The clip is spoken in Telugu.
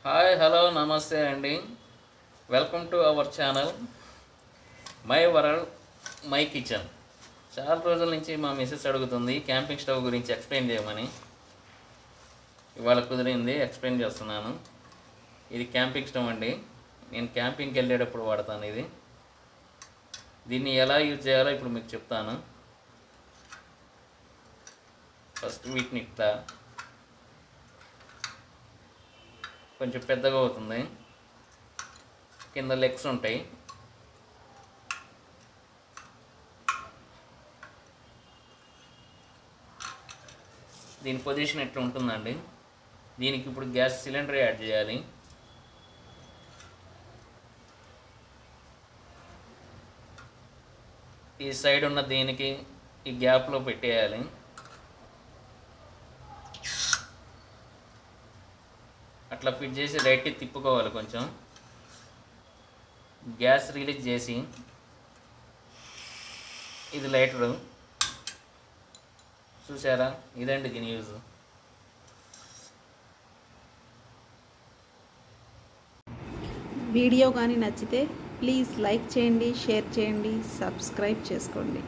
హాయ్ హలో నమస్తే అండి. Welcome to our channel my world my kitchen. చాలా రోజుల నుంచి మా మిసెస్ అడుగుతుంది క్యాంపింగ్ స్టవ్ గురించి ఎక్స్ప్లెయిన్ చేయమని. ఇవాళ కుదిరింది, ఎక్స్ప్లెయిన్ చేస్తున్నాను. ఇది క్యాంపింగ్ స్టవ్ అండి. నేను క్యాంపింగ్కి వెళ్ళేటప్పుడు వాడతాను ఇది. దీన్ని ఎలా యూజ్ చేయాలో ఇప్పుడు మీకు చెప్తాను. ఫస్ట్ వీటిని ఇట్లా కొంచెం పెద్దగా అవుతుంది, కింద లెగ్స్ ఉంటాయి. దీని పొజిషన్ ఎట్లా ఉంటుందండి. దీనికి ఇప్పుడు గ్యాస్ సిలిండర్ యాడ్ చేయాలి. ఈ సైడ్ ఉన్న దీనికి ఈ గ్యాప్లో పెట్టేయాలి. అట్లా ఫిట్ చేసి రైట్కి తిప్పుకోవాలి. కొంచెం గ్యాస్ రిలీజ్ చేసి, ఇది లైటరు చూసారా, ఇదండి దీని యూజ్. వీడియో కానీ నచ్చితే ప్లీజ్ లైక్ చేయండి, షేర్ చేయండి, సబ్స్క్రైబ్ చేసుకోండి.